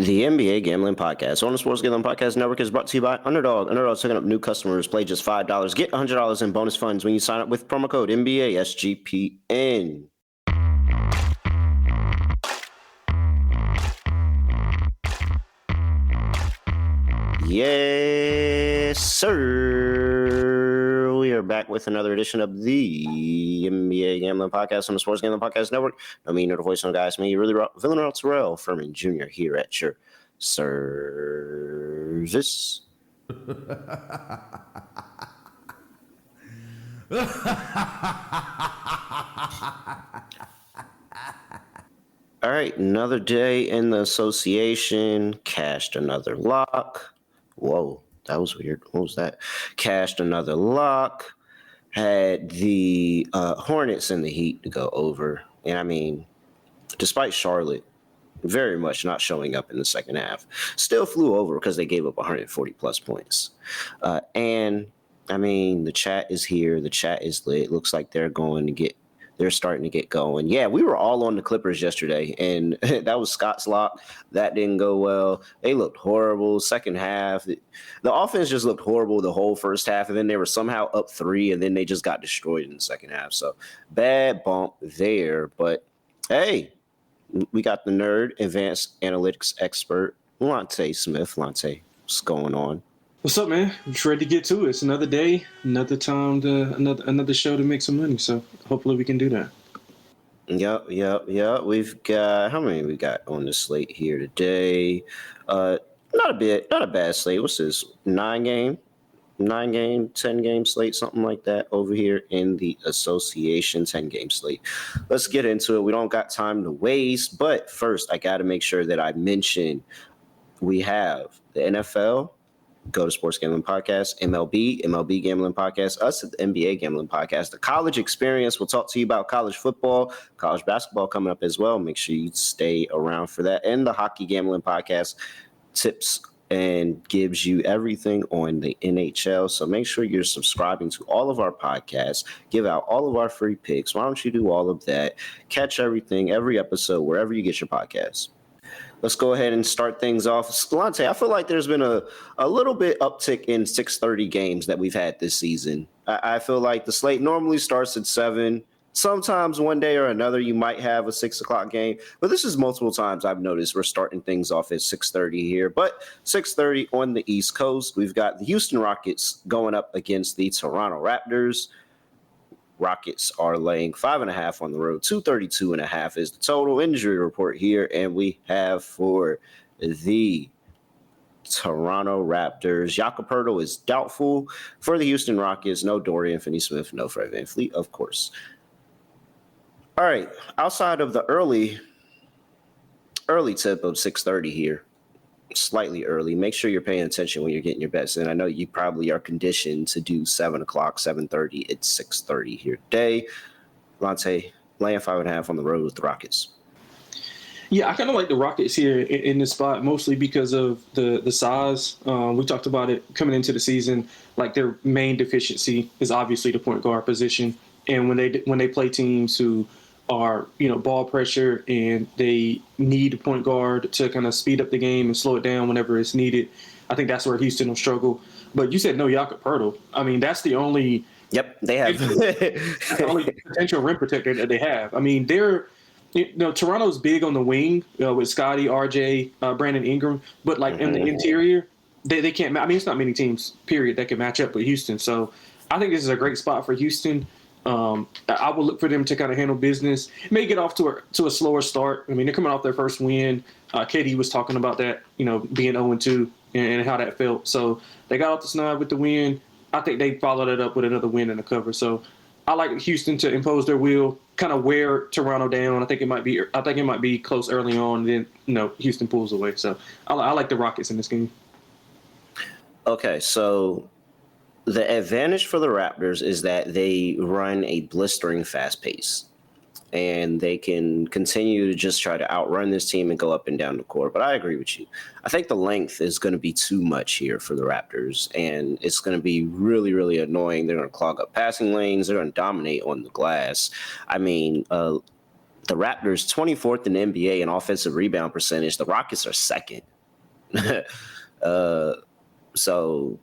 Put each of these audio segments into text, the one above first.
The NBA Gambling Podcast on the Sports Gambling Podcast Network is brought to you by Underdog. Underdog's taking up new customers. Play just $5. Get $100 in bonus funds when you sign up with promo code NBA SGPN. Yes, sir. We are back with another edition of the NBA Gambling Podcast on the Sports Gambling Podcast Network. I mean, you're the voice on guys. Me, really, Villanelle Terrell, Furman Jr. here at your service. All right, another day in the association. Cashed another lock. Whoa, that was weird. What was that? Cashed another lock. Had the Hornets and the Heat to go over. And I mean, despite Charlotte very much not showing up in the second half, still flew over because they gave up 140 plus points. And I mean, the chat is here. The chat is lit. Looks like they're starting to get going. Yeah, we were all on the Clippers yesterday, and that was Scott's lock. That didn't go well. They looked horrible. Second half, the offense just looked horrible the whole first half, and then they were somehow up 3, and then they just got destroyed in the second half. So bad bump there. But hey, we got the nerd, advanced analytics expert, Lonte Smith. Lonte, what's going on? What's up, man? I'm just ready to get to it. It's another day, another time, another show to make some money. So hopefully we can do that. Yep. We've got, how many we got on the slate here today? Not a bad slate. What's this? 9 game, 10 game slate, something like that over here in the association 10 game slate. Let's get into it. We don't got time to waste, but first I got to make sure that I mention we have the NFL. Go to Sports Gambling Podcast, MLB Gambling Podcast, us at the NBA Gambling Podcast, the college experience. We'll talk to you about college football, college basketball coming up as well. Make sure you stay around for that. And the Hockey Gambling Podcast tips and gives you everything on the NHL. So make sure you're subscribing to all of our podcasts, give out all of our free picks. Why don't you do all of that? Catch everything, every episode, wherever you get your podcasts. Let's go ahead and start things off. Lonte, I feel like there's been a little bit uptick in 6:30 games that we've had this season. I feel like the slate normally starts at 7. Sometimes one day or another you might have a 6 o'clock game, but this is multiple times I've noticed we're starting things off at 6:30 here. But 6:30 on the East Coast, we've got the Houston Rockets going up against the Toronto Raptors. Rockets are laying 5.5 on the road. 232.5 is the total injury report here. And we have for the Toronto Raptors, Jakob Poeltl is doubtful. For the Houston Rockets, no Dorian Finney-Smith, no Fred VanVleet, of course. All right, outside of the early tip of 6:30 here, slightly early. Make sure you're paying attention when you're getting your bets in. I know you probably are conditioned to do 7 o'clock, 7:30. It's 6:30 here today. Lonte, laying 5.5 on the road with the Rockets. Yeah, I kind of like the Rockets here in this spot, mostly because of the size. We talked about it coming into the season. Like their main deficiency is obviously the point guard position, and when they play teams who are, ball pressure and they need a point guard to kind of speed up the game and slow it down whenever it's needed, I think that's where Houston will struggle. But you said no Jakob Poeltl. I mean, that's the only they have the only potential rim protector that they have. I mean, Toronto's big on the wing with Scotty, RJ, Brandon Ingram, but in the interior, they can't. I mean, it's not many teams, period, that can match up with Houston. So I think this is a great spot for Houston. I would look for them to kind of handle business. May get off to a slower start. I mean, they're coming off their first win. KD was talking about that, being 0-2 and how that felt. So they got off the snide with the win. I think they followed it up with another win in the cover. So I like Houston to impose their will, kind of wear Toronto down. I think it might be close early on. Then Houston pulls away. So I like the Rockets in this game. Okay, so the advantage for the Raptors is that they run a blistering fast pace, and they can continue to just try to outrun this team and go up and down the court. But I agree with you. I think the length is going to be too much here for the Raptors, and it's going to be really, really annoying. They're going to clog up passing lanes. They're going to dominate on the glass. I mean, The Raptors 24th in the NBA in offensive rebound percentage. The Rockets are second. So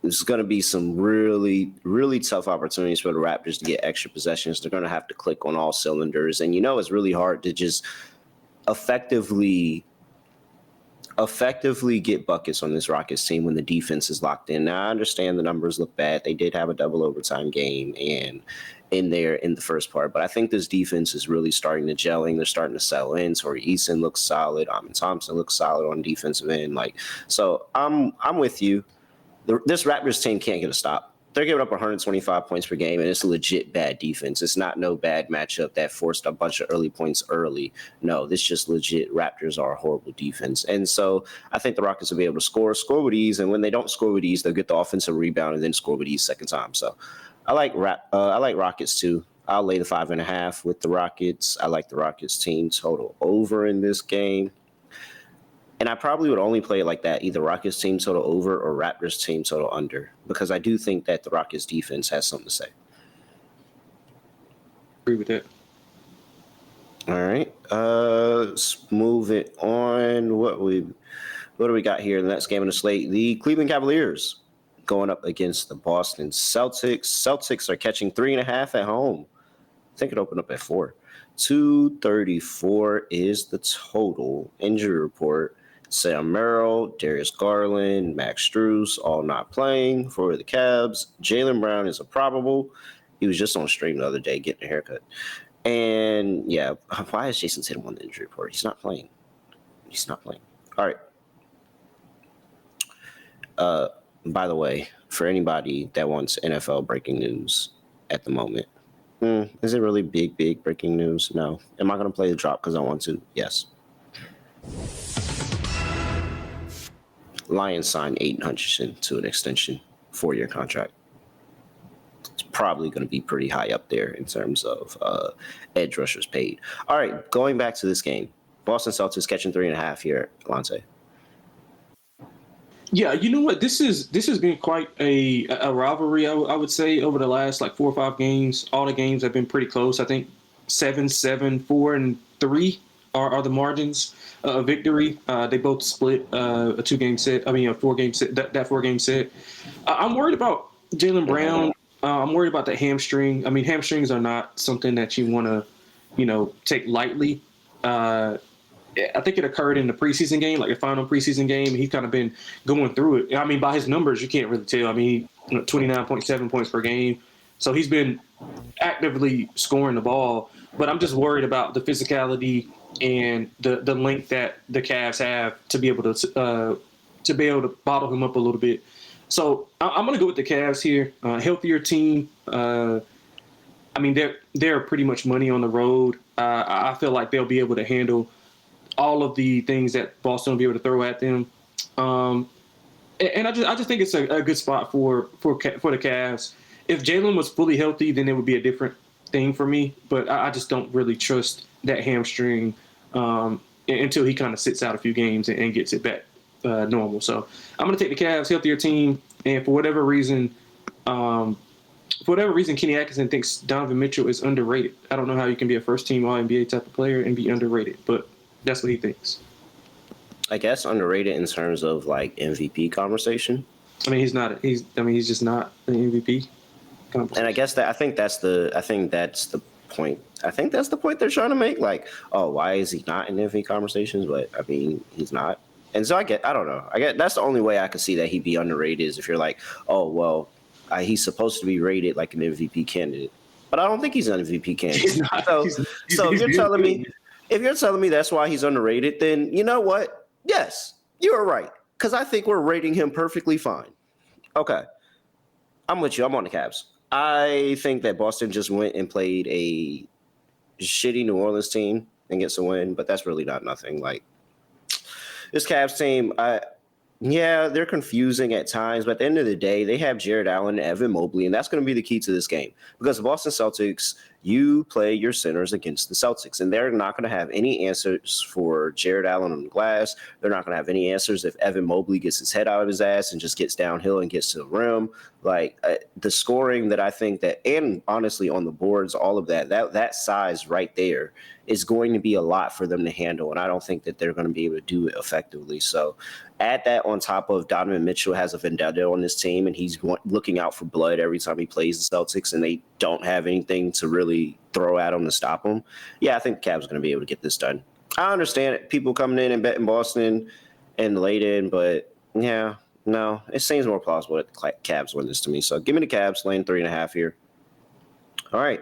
there's going to be some really, really tough opportunities for the Raptors to get extra possessions. They're going to have to click on all cylinders. And, it's really hard to just effectively get buckets on this Rockets team when the defense is locked in. Now, I understand the numbers look bad. They did have a double overtime game and in the first part, but I think this defense is really starting to gelling. They're starting to settle in. Torrey Eason looks solid. Amin Thompson looks solid on defensive end. So I'm with you. This Raptors team can't get a stop. They're giving up 125 points per game, and it's a legit bad defense. It's not no bad matchup that forced a bunch of early points early. No, this just legit Raptors are a horrible defense. And so I think the Rockets will be able to score with ease, and when they don't score with ease, they'll get the offensive rebound and then score with ease second time. So I like Rockets too. I'll lay the 5.5 with the Rockets. I like the Rockets team total over in this game. And I probably would only play it like that, either Rockets team total over or Raptors team total under, because I do think that the Rockets defense has something to say. Agree with that. All right. Let's move it on. What do we got here in the next game on the slate? The Cleveland Cavaliers going up against the Boston Celtics. Celtics are catching 3.5 at home. I think it opened up at 4. 234 is the total. Injury report. Sam Merrill, Darius Garland, Max Strus, all not playing for the Cavs. Jaylen Brown is a probable. He was just on stream the other day getting a haircut. And, yeah, why is Jason Tatum on the injury report? He's not playing. All right. By the way, for anybody that wants NFL breaking news at the moment, is it really big breaking news? No. Am I going to play the drop because I want to? Yes. Lions signed Aiden Hutchinson to an extension, 4-year contract. It's probably going to be pretty high up there in terms of edge rushers paid. All right, going back to this game. Boston Celtics catching 3.5 here, Lonte. Yeah, you know what? This has been quite a rivalry, I would say, over the last 4 or 5 games. All the games have been pretty close. I think 7-7, 4-3 are the margins of victory. They both split a 4-game set. That 4-game set. I'm worried about Jaylen Brown. I'm worried about the hamstring. I mean, hamstrings are not something that you want to, take lightly. I think it occurred in the preseason game, the final preseason game. He's kind of been going through it. I mean, by his numbers, you can't really tell. I mean, 29.7 points per game. So he's been actively scoring the ball. But I'm just worried about the physicality and the length that the Cavs have to be able to bottle him up a little bit. So I'm going to go with the Cavs here. Healthier team. I mean, they're pretty much money on the road. I feel like they'll be able to handle all of the things that Boston will be able to throw at them. And I just think it's a good spot for the Cavs. If Jaylen was fully healthy, then it would be a different thing for me. But I just don't really trust that hamstring until he kind of sits out a few games and gets it back normal. So I'm going to take the Cavs, healthier team. And for whatever reason, Kenny Atkinson thinks Donovan Mitchell is underrated. I don't know how you can be a first-team All-NBA type of player and be underrated, but that's what he thinks. I guess underrated in terms of MVP conversation. I mean, he's just not an MVP. And I guess I think that's the point. I think that's the point they're trying to make. Why is he not in MVP conversations? But I mean, he's not. And so I don't know. That's the only way I could see that he'd be underrated is if you're he's supposed to be rated like an MVP candidate. But I don't think he's an MVP candidate. He's not. So if you're telling me that's why he's underrated, then you know what? Yes, you're right. Because I think we're rating him perfectly fine. Okay. I'm with you. I'm on the Cavs. I think that Boston just went and played a shitty New Orleans team and gets a win, but that's really not nothing. This Cavs team, they're confusing at times, but at the end of the day, they have Jared Allen and Evan Mobley, and that's going to be the key to this game because the Boston Celtics you play your centers against the Celtics, and they're not going to have any answers for Jared Allen on the glass. They're not going to have any answers if Evan Mobley gets his head out of his ass and just gets downhill and gets to the rim. Like the scoring that I think that, and honestly on the boards, all of that size right there is going to be a lot for them to handle, and I don't think that they're going to be able to do it effectively. So add that on top of Donovan Mitchell has a vendetta on this team, and he's looking out for blood every time he plays the Celtics, and they don't have anything to really throw at him to stop him. Yeah, I think the Cavs are going to be able to get this done. I understand it, people coming in and betting Boston and late in, but yeah, no, it seems more plausible that the Cavs win this to me. So give me the Cavs, laying 3.5 here. All right.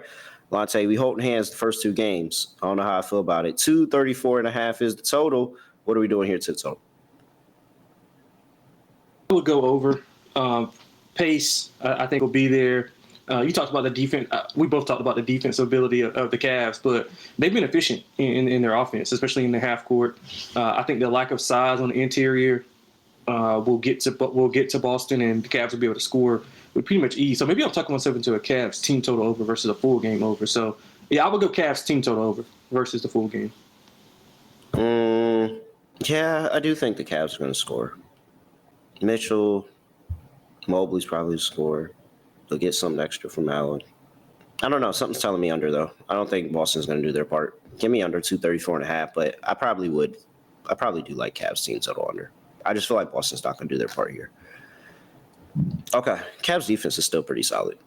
Lonte, we holding hands the first two games. I don't know how I feel about it. 234.5 is the total. What are we doing here to the total? I would go over. Pace, I think, will be there. You talked about the defense. We both talked about the defensive ability of the Cavs, but they've been efficient in their offense, especially in the half court. I think the lack of size on the interior will get to Boston, and the Cavs will be able to score with pretty much ease. So maybe I'm talking myself into a Cavs team total over versus a full game over. So yeah, I would go Cavs team total over versus the full game. Yeah, I do think the Cavs are going to score. Mitchell, Mobley's probably the scorer. They'll get something extra from Allen. I don't know. Something's telling me under, though. I don't think Boston's going to do their part. Give me under 234.5, but I probably would. I probably do like Cavs team total under. I just feel like Boston's not going to do their part here. Okay. Cavs defense is still pretty solid.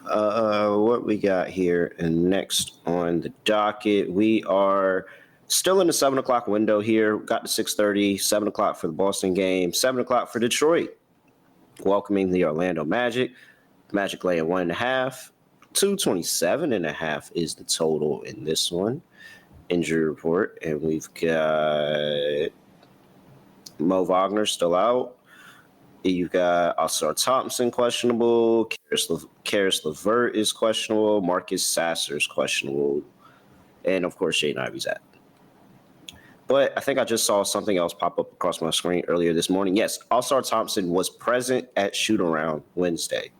What we got here, and next on the docket, we are still in the 7 o'clock window here. Got to 6:30, 7 o'clock for the Boston game, 7 o'clock for Detroit. Welcoming the Orlando Magic. Magic laying 1.5. 227.5 is the total in this one. Injury report, and we've got Mo Wagner still out. You've got Ausar Thompson questionable. Karis LeVert is questionable. Marcus Sasser is questionable. And, of course, Jaden Ivey's out. But I think I just saw something else pop up across my screen earlier this morning. Yes, Ausar Thompson was present at shoot-around Wednesday.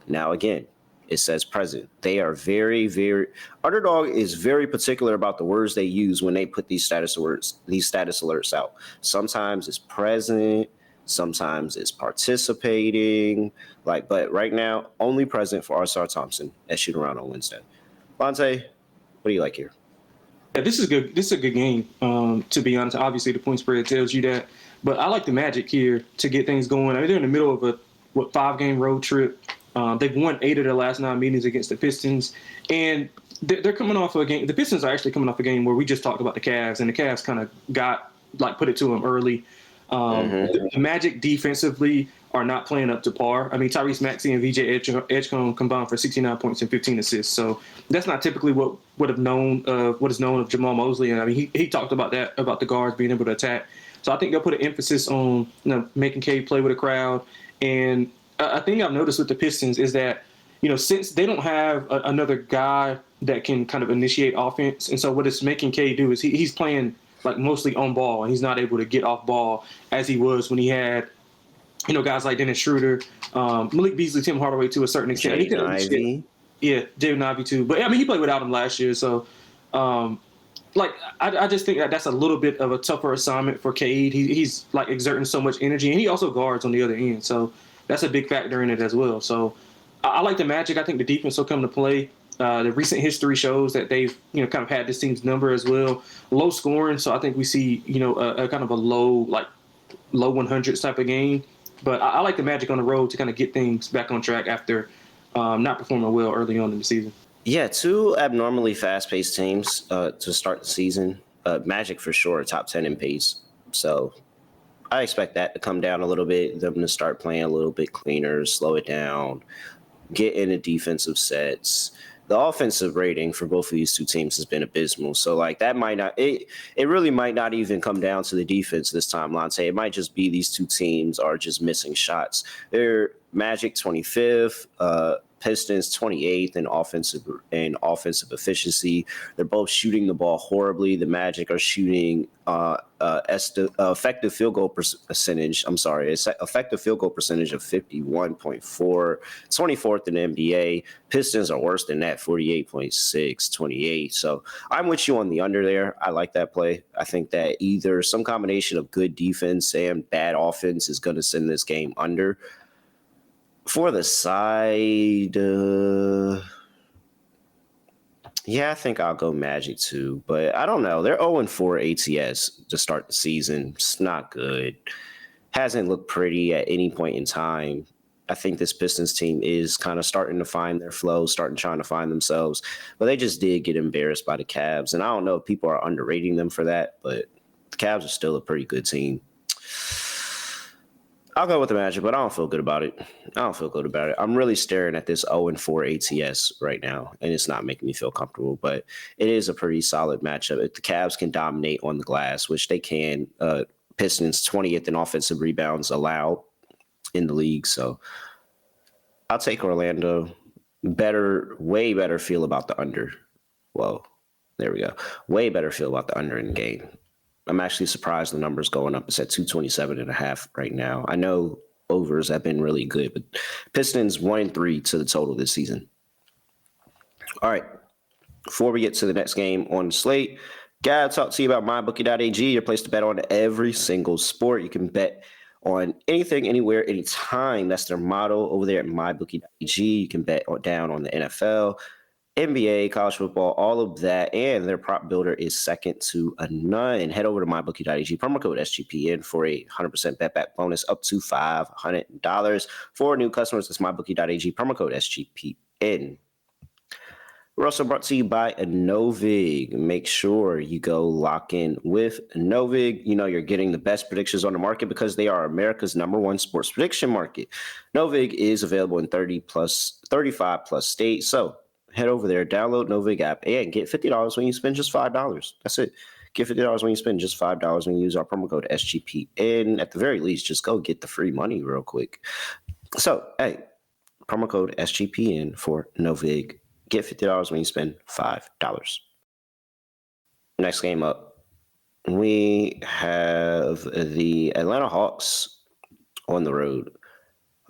Now, again, it says present. They are very, very – Underdog is very particular about the words they use when they put these status alerts out. Sometimes it's present. Sometimes it's participating. But right now, only present for Ausar Thompson at shoot-around on Wednesday. Lonte, what do you like here? Yeah, this is good. This is a good game, to be honest. Obviously, the point spread tells you that. But I like the Magic here to get things going. I mean, they're in the middle of a 5-game road trip. They've won 8 of their last 9 meetings against the Pistons. And they're coming off a game. The Pistons are actually coming off a game where we just talked about the Cavs, and the Cavs kind of put it to them early. The Magic defensively are not playing up to par. I mean, Tyrese Maxey and VJ Edgecombe combined for 69 points and 15 assists. So that's not typically what is known of Jamal Mosley. And I mean, he talked about that, about the guards being able to attack. So I think they'll put an emphasis on making Cade play with a crowd. And a thing I've noticed with the Pistons is that, since they don't have another guy that can kind of initiate offense, and so what it's making Cade do is he's playing mostly on ball, and he's not able to get off ball as he was when he had, guys like Dennis Schroeder, Malik Beasley, Tim Hardaway to a certain extent. Jaden Ivey. Yeah, Jaden Ivey too. But I mean, he played without him last year, so I just think that's a little bit of a tougher assignment for Cade. He's exerting so much energy, and he also guards on the other end, so that's a big factor in it as well. So I like the Magic. I think the defense will come to play. The recent history shows that they've, kind of had this team's number as well. Low scoring, so I think we see, a kind of a low 100s type of game. But I like the Magic on the road to kind of get things back on track after not performing well early on in the season. Yeah, 2 abnormally fast-paced teams to start the season. Magic for sure, top 10 in pace. So I expect that to come down a little bit, them to start playing a little bit cleaner, slow it down, get into defensive sets. The offensive rating for both of these two teams has been abysmal. So that might not, it really might not even come down to the defense this time, Lonte. It might just be these two teams are just missing shots. They're Magic 25th, Pistons 28th in offensive efficiency. They're both shooting the ball horribly. The Magic are shooting effective field goal percentage. It's effective field goal percentage of 51.4, 24th in the NBA. Pistons are worse than that, 48.6, 28. So I'm with you on the under there. I like that play. I think that either some combination of good defense and bad offense is going to send this game under. For the side, I think I'll go Magic too, but I don't know. They're 0-4 ATS to start the season. It's not good. Hasn't looked pretty at any point in time. I think this Pistons team is kind of starting to find their flow, trying to find themselves, but they just did get embarrassed by the Cavs, and I don't know if people are underrating them for that, but the Cavs are still a pretty good team. I'll go with the Magic, but I don't feel good about it. I'm really staring at this 0-4 ATS right now, and it's not making me feel comfortable, but it is a pretty solid matchup. If the Cavs can dominate on the glass, which they can, Pistons 20th in offensive rebounds allowed in the league, so I'll take Orlando. Way better feel about the under. Whoa, there we go. Way better feel about the under in the game. I'm actually surprised the number's going up. It's at 227.5 right now. I know overs have been really good, but Pistons 1-3 to the total this season. All right. Before we get to the next game on the slate, gotta talk to you about mybookie.ag, your place to bet on every single sport. You can bet on anything, anywhere, anytime. That's their motto over there at mybookie.ag. You can bet down on the NFL, NBA, college football, all of that, and their prop builder is second to none. Head over to mybookie.ag, promo code SGPN for a 100% bet back bonus up to $500. For new customers, that's mybookie.ag, promo code SGPN. We're also brought to you by Novig. Make sure you go lock in with Novig. You know you're getting the best predictions on the market because they are America's #1 sports prediction market. Novig is available in 35 plus states. So head over there, download Novig app, and get $50 when you spend just $5. That's it. Get $50 when you spend just $5 when you use our promo code SGPN. At the very least, just go get the free money real quick. So, hey, promo code SGPN for Novig. Get $50 when you spend $5. Next game up, we have the Atlanta Hawks on the road.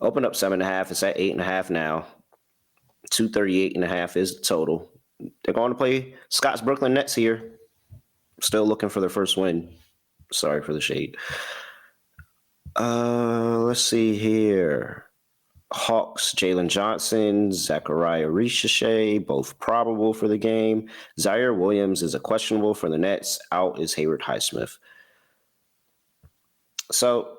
Open up 7.5. It's at 8.5 now. 238.5 is the total. They're going to play Scott's Brooklyn Nets here. Still looking for their first win. Sorry for the shade. Let's see here. Hawks, Jalen Johnson, Zachariah Ricochet, both probable for the game. Zaire Williams is a questionable for the Nets. Out is Hayward Highsmith. So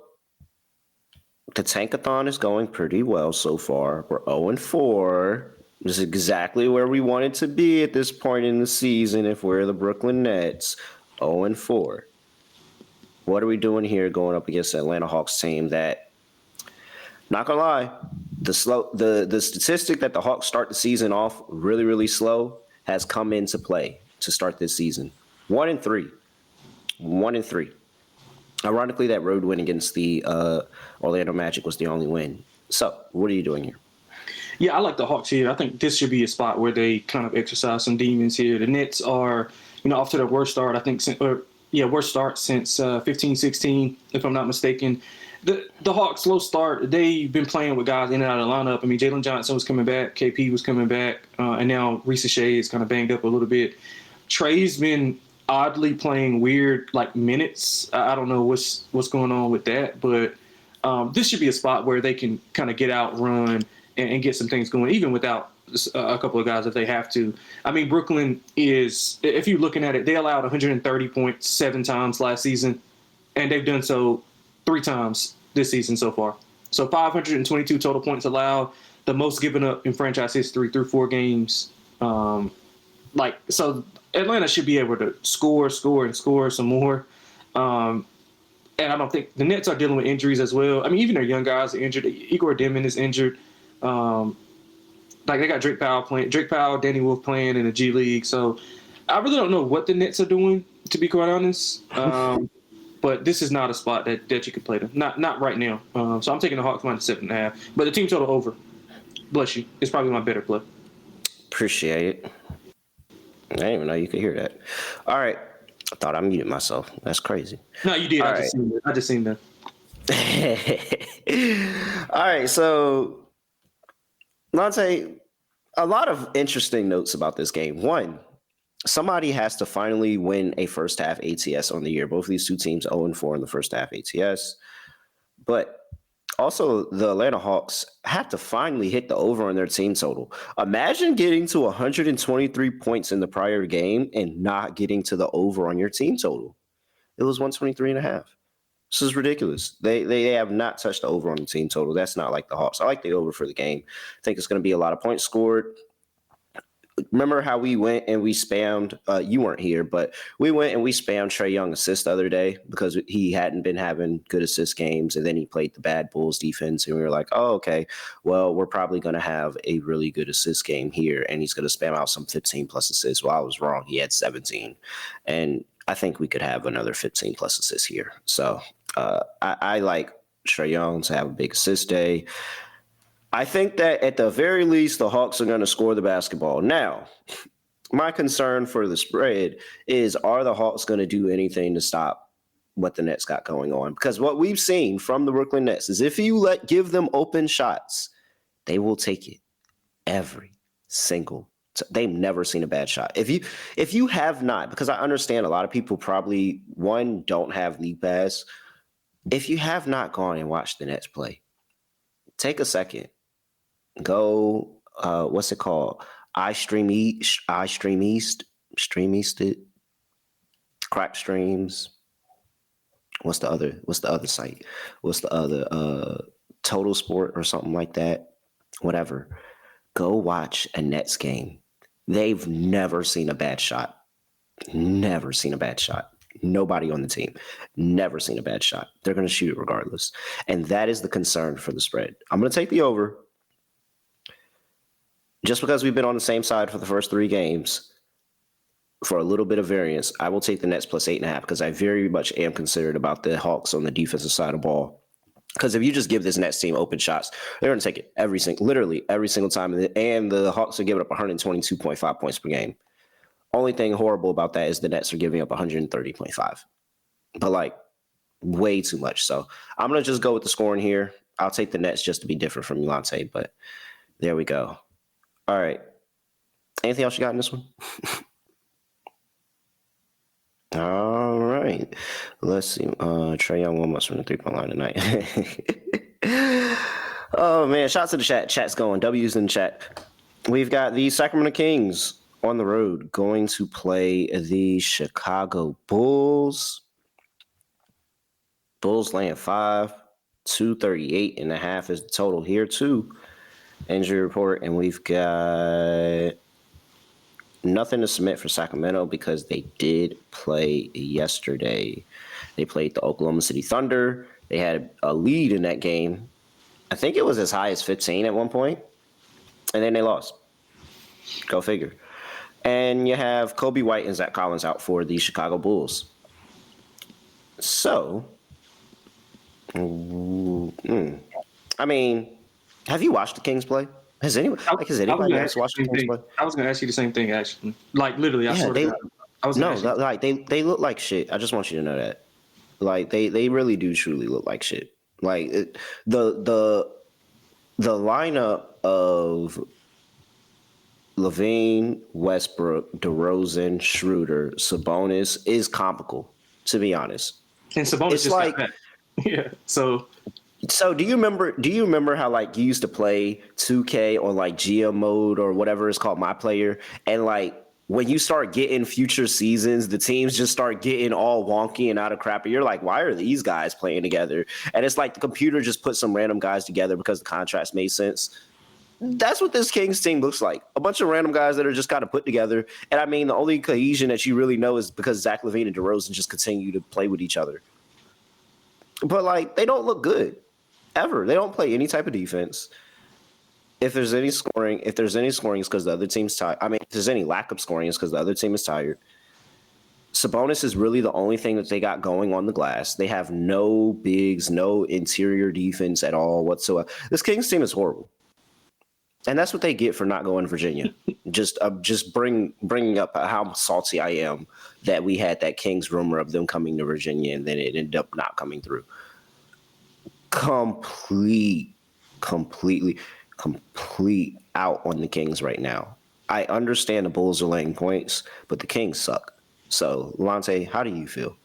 the Tankathon is going pretty well so far. We're 0-4. This is exactly where we wanted to be at this point in the season if we're the Brooklyn Nets. 0-4. What are we doing here going up against the Atlanta Hawks team that, not gonna lie, the statistic that the Hawks start the season off really, really slow has come into play to start this season. 1-3. 1-3. Ironically, that road win against the Orlando Magic was the only win. So, what are you doing here? Yeah, I like the Hawks here. I think this should be a spot where they kind of exercise some demons here. The Nets are, off to their worst start, I think, worst start since 15-16, if I'm not mistaken. The Hawks, slow start. They've been playing with guys in and out of the lineup. I mean, Jalen Johnson was coming back. KP was coming back. And now Ricochet is kind of banged up a little bit. Trey's been oddly playing weird, minutes. I don't know what's going on with that. But this should be a spot where they can kind of get out, run, and get some things going, even without a couple of guys if they have to. I mean, Brooklyn is, if you're looking at it, they allowed 130.7 times last season, and they've done so 3 times this season so far. So 522 total points allowed, the most given up in franchise history through 4 games. So Atlanta should be able to score some more. And I don't think the Nets are dealing with injuries as well. I mean, even their young guys are injured. Igor Dimon is injured. They got Drake Powell, Danny Wolf playing in the G League. So I really don't know what the Nets are doing, to be quite honest. But this is not a spot that you can play them. Not right now. So I'm taking the Hawks minus 7.5. But the team total over. Bless you. It's probably my better play. Appreciate it. I didn't even know you could hear that. All right. I thought I muted myself. That's crazy. No, you did. All I just seen that. All right. So, Lonte, a lot of interesting notes about this game. One, somebody has to finally win a first half ATS on the year. Both of these two teams 0-4 in the first half ATS. But also, the Atlanta Hawks have to finally hit the over on their team total. Imagine getting to 123 points in the prior game and not getting to the over on your team total. It was 123.5. This is ridiculous. They have not touched the over on the team total. That's not like the Hawks. I like the over for the game. I think it's going to be a lot of points scored. Remember how we went and we spammed, you weren't here, but we went and we spammed Trae Young assists the other day because he hadn't been having good assist games, and then he played the bad Bulls defense, and we were like, oh, okay, well, we're probably going to have a really good assist game here, and he's going to spam out some 15-plus assists. Well, I was wrong. He had 17, and I think we could have another 15-plus assists here. So I like Trae Young to have a big assist day. I think that at the very least, the Hawks are going to score the basketball. Now, my concern for the spread is, are the Hawks going to do anything to stop what the Nets got going on? Because what we've seen from the Brooklyn Nets is if you give them open shots, they will take it every single time. They've never seen a bad shot. If you have not, because I understand a lot of people probably, one, don't have league pass. If you have not gone and watched the Nets play, take a second. Go, what's it called? Stream East, Crack Streams. What's the other site? What's the other Total Sport or something like that? Whatever. Go watch a Nets game. They've never seen a bad shot. Never seen a bad shot. Nobody on the team. Never seen a bad shot. They're going to shoot it regardless. And that is the concern for the spread. I'm going to take the over. Just because we've been on the same side for the first 3 games, for a little bit of variance, I will take the Nets plus 8.5 because I very much am concerned about the Hawks on the defensive side of the ball. Because if you just give this Nets team open shots, they're going to take it literally every single time. And the Hawks are giving up 122.5 points per game. Only thing horrible about that is the Nets are giving up 130.5. But like way too much. So I'm going to just go with the scoring here. I'll take the Nets just to be different from Lonte, but there we go. All right. Anything else you got in this one? All right. Let's see. Trae Young almost from the 3-point line tonight. Oh, man. Shout out to the chat. Chat's going. W's in the chat. We've got the Sacramento Kings on the road going to play the Chicago Bulls. Bulls laying 5. 238.5 is the total here, too. Injury report, and we've got nothing to submit for Sacramento because they did play yesterday. They played the Oklahoma City Thunder. They had a lead in that game. I think it was as high as 15 at one point, and then they lost. Go figure. And you have Kobe White and Zach Collins out for the Chicago Bulls. So, I mean, have you watched the Kings play? Has anybody else watched the Kings play? I was going to ask you the same thing, actually. Like, literally, I swear to God. They look like shit. I just want you to know that. Like, they really do truly look like shit. Like, the lineup of LaVine, Westbrook, DeRozan, Schroeder, Sabonis is comical, to be honest. And Sabonis it's just like, got back. Yeah, So do you remember how like you used to play 2K on like GM mode or whatever it's called, My Player, and like when you start getting future seasons, the teams just start getting all wonky and out of crap, and you're like, why are these guys playing together? And it's like the computer just put some random guys together because the contracts made sense. That's what this Kings team looks like. A bunch of random guys that are just kind of put together. And I mean, the only cohesion that you really know is because Zach LaVine and DeRozan just continue to play with each other. But like, they don't look good. Ever. They don't play any type of defense. If there's any scoring, it's because the other team's tired. I mean, if there's any lack of scoring, it's because the other team is tired. Sabonis is really the only thing that they got going on the glass. They have no bigs, no interior defense at all whatsoever. This Kings team is horrible. And that's what they get for not going to Virginia. just bringing up how salty I am that we had that Kings rumor of them coming to Virginia and then it ended up not coming through. Completely out on the Kings right now. I understand the Bulls are laying points, but the Kings suck. So, Lonte, how do you feel?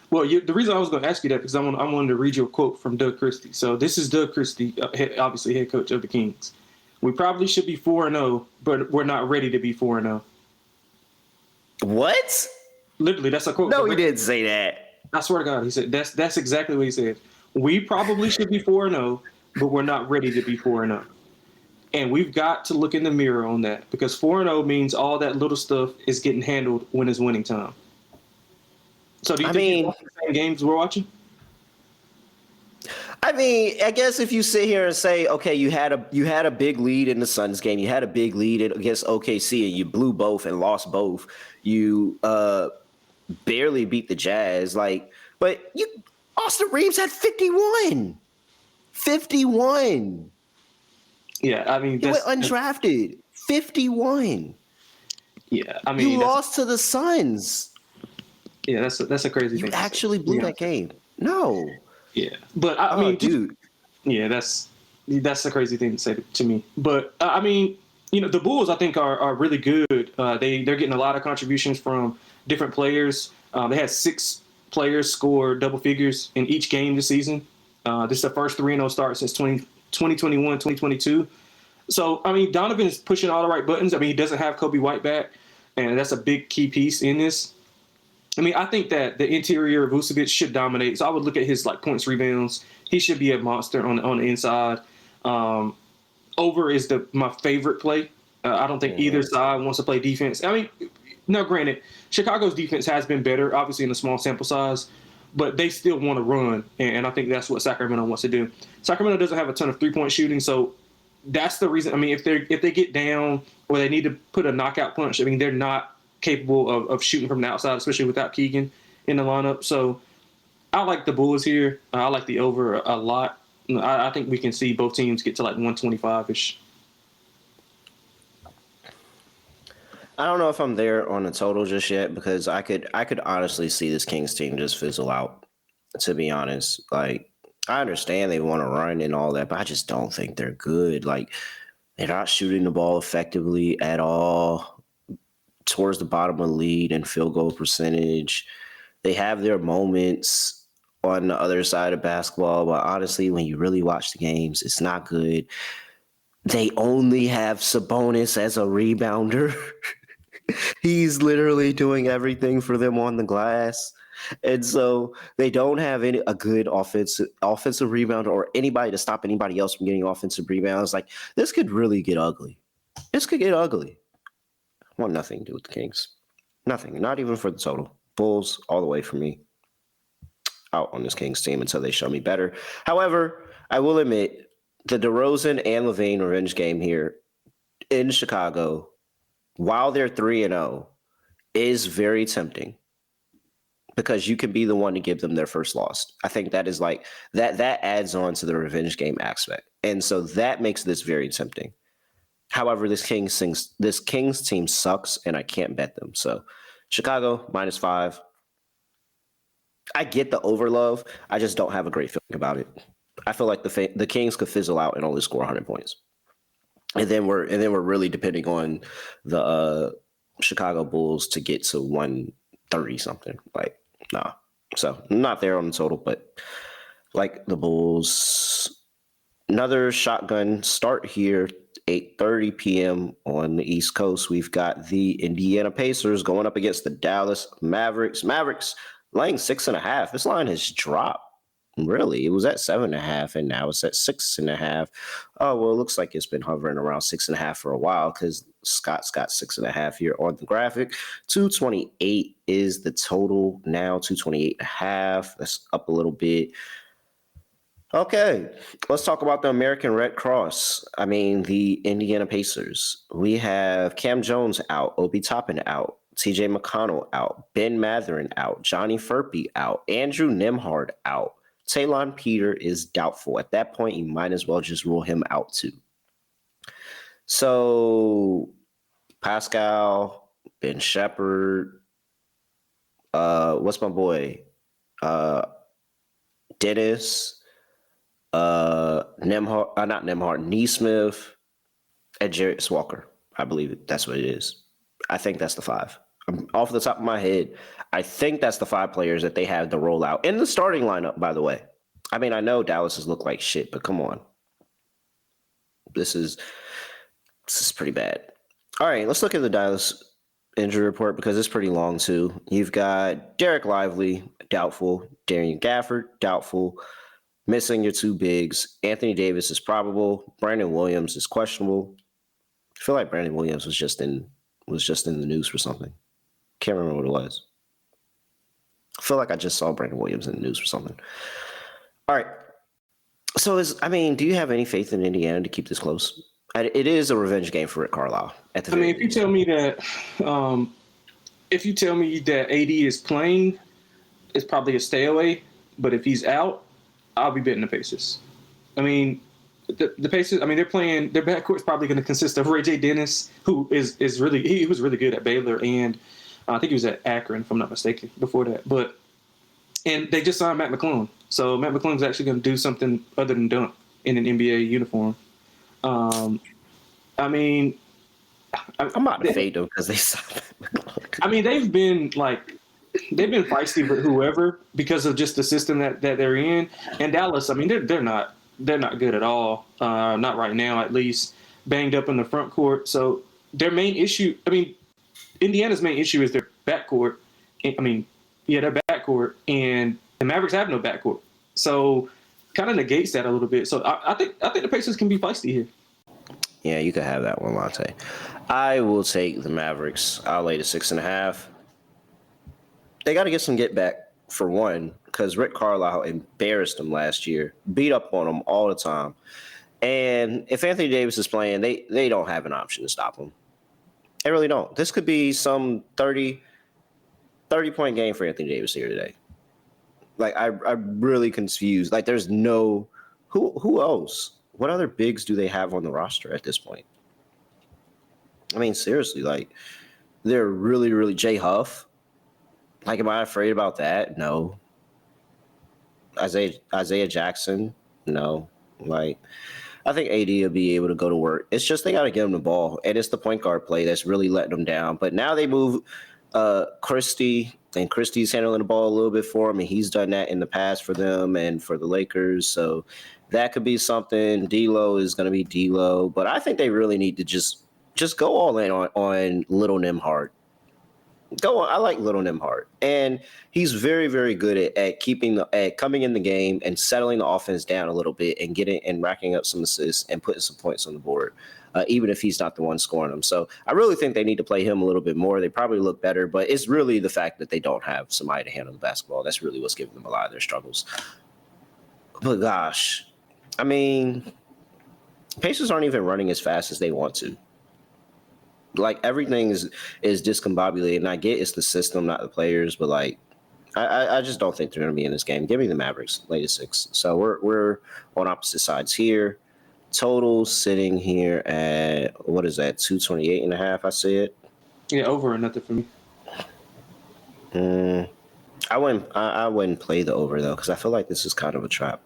Well, the reason I was going to ask you that because I wanted to read you a quote from Doug Christie. So this is Doug Christie, obviously head coach of the Kings. We probably should be 4-0, but we're not ready to be 4-0. What? Literally, that's a quote. No, he didn't say that. I swear to God, he said that's exactly what he said. We probably should be 4-0, but we're not ready to be 4-0. And we've got to look in the mirror on that because 4-0 means all that little stuff is getting handled when it's winning time. So do you think it's the same games we're watching? I mean, I guess if you sit here and say, okay, you had a big lead in the Suns game, you had a big lead against OKC, and you blew both and lost both. You barely beat the Jazz, but Austin Reeves had 51. 51. Yeah, I mean, he went undrafted. 51. Yeah, I mean, you lost to the Suns. Yeah, that's a crazy thing. You actually blew that game. No. Yeah, but I mean, dude. Yeah, that's a crazy thing to say to me. But I mean, the Bulls I think are really good. They're getting a lot of contributions from different players. They had 6 players score double figures in each game this season. This is the first 3-0 start since 2021, 2022. So I mean, Donovan is pushing all the right buttons. I mean, he doesn't have Kobe White back, and that's a big key piece in this. I mean, I think that the interior of Vucevic should dominate. So I would look at his points, rebounds. He should be a monster on the inside. Over is my favorite play. I don't think either side wants to play defense. I mean, now granted, Chicago's defense has been better, obviously in a small sample size, but they still want to run, and I think that's what Sacramento wants to do. Sacramento doesn't have a ton of 3-point shooting, so that's the reason. I mean, if they get down or they need to put a knockout punch, I mean, they're not capable of shooting from the outside, especially without Keegan in the lineup. So I like the Bulls here. I like the over a lot. I think we can see both teams get to 125-ish. I don't know if I'm there on the total just yet because I could honestly see this Kings team just fizzle out, to be honest. I understand they want to run and all that, but I just don't think they're good. They're not shooting the ball effectively at all. Towards the bottom of the lead and field goal percentage. They have their moments on the other side of basketball, but honestly, when you really watch the games, it's not good. They only have Sabonis as a rebounder. He's literally doing everything for them on the glass. And so they don't have a good offensive rebounder or anybody to stop anybody else from getting offensive rebounds. This could really get ugly. This could get ugly. Want nothing to do with the Kings. Nothing. Not even for the total. Bulls all the way for me. Out on this Kings team until they show me better. However, I will admit the DeRozan and LaVine revenge game here in Chicago, while they're 3-0, is very tempting because you can be the one to give them their first loss. I think that is that adds on to the revenge game aspect. And so that makes this very tempting. However, this Kings team sucks, and I can't bet them. So, Chicago, -5. I get the overlove. I just don't have a great feeling about it. I feel like the Kings could fizzle out and only score 100 points, and then we're really depending on the Chicago Bulls to get to 130 something. Nah. So I'm not there on the total, but the Bulls. Another shotgun start here. 8:30 p.m. on the East Coast. We've got the Indiana Pacers going up against the Dallas Mavericks. Mavericks laying 6.5. This line has dropped. Really, it was at 7.5, and now it's at 6.5. Oh well, it looks like it's been hovering around 6.5 for a while because Scott's got 6.5 here on the graphic. 228 is the total now. 228.5. That's up a little bit. Okay, let's talk about the American Red Cross. I mean, the Indiana Pacers. We have Cam Jones out, Obi Toppin out, TJ McConnell out, Ben Mathurin out, Johnny Furpey out, Andrew Nembhard out. Talon Peter is doubtful. At that point, you might as well just rule him out too. So Pascal, Ben Shepherd, what's my boy? Dennis, Nemhard, not Nemhard, Neesmith, and Jarius Walker. I believe that's what it is. I think that's the five. Off the top of my head, I think that's the five players that they have to roll out in the starting lineup, by the way. I mean, I know Dallas has looked like shit, but come on. This is pretty bad. All right, let's look at the Dallas injury report because it's pretty long too. You've got Derek Lively, doubtful. Darian Gafford, doubtful. Missing your two bigs. Anthony Davis is probable. Brandon Williams is questionable. I feel like Brandon Williams was just in the news for something. Can't remember what it was. I feel like I just saw Brandon Williams in the news for something. All right. So do you have any faith in Indiana to keep this close? It is a revenge game for Rick Carlisle. If you tell me that AD is playing, it's probably a stay away. But if he's out, I'll be betting the Pacers. I mean, the Pacers. I mean, they're playing. Their backcourt is probably going to consist of Ray J. Dennis, who is really he was really good at Baylor, and I think he was at Akron, if I'm not mistaken, before that. And they just signed Matt McClung, so Matt McClung is actually going to do something other than dunk in an NBA uniform. I mean, I'm not to fade them because they signed Matt McClung. I mean, they've been feisty with whoever because of just the system that they're in. And Dallas, I mean, they're not good at all. Not right now, at least. Banged up in the front court. So their main issue, I mean, Indiana's main issue is their backcourt. Their backcourt, and the Mavericks have no backcourt. So kind of negates that a little bit. So I think the Pacers can be feisty here. Yeah, you could have that one, Lonte. I will take the Mavericks. I'll lay the 6.5. They got to get some get back for one, because Rick Carlisle embarrassed them last year, beat up on them all the time. And if Anthony Davis is playing, they don't have an option to stop him. They really don't. This could be some 30-point game for Anthony Davis here today. Like, I'm really confused. Like, there's no – who else? What other bigs do they have on the roster at this point? I mean, seriously, like, they're really, really – Jay Huff. Like, am I afraid about that? No. Isaiah Jackson? No. Like, I think AD will be able to go to work. It's just they got to give him the ball, and it's the point guard play that's really letting them down. But now they move Christie, and Christie's handling the ball a little bit for him, and he's done that in the past for them and for the Lakers. So that could be something. D'Lo is going to be D'Lo, but I think they really need to just go all in on Little Nembhard. Go on. I like Little Nembhard, and he's very, very good at coming in the game and settling the offense down a little bit and getting and racking up some assists and putting some points on the board, even if he's not the one scoring them. So I really think they need to play him a little bit more. They probably look better, but it's really the fact that they don't have somebody to handle the basketball. That's really what's giving them a lot of their struggles. But gosh, I mean, Pacers aren't even running as fast as they want to. Like, everything is discombobulated, and I get it's the system, not the players, but like, I just don't think they're going to be in this game. Give me the Mavericks, latest 6. So we're on opposite sides here. Total sitting here at, what is that, 228.5? I see it. Yeah, over or nothing for me. I wouldn't play the over though, because I feel like this is kind of a trap.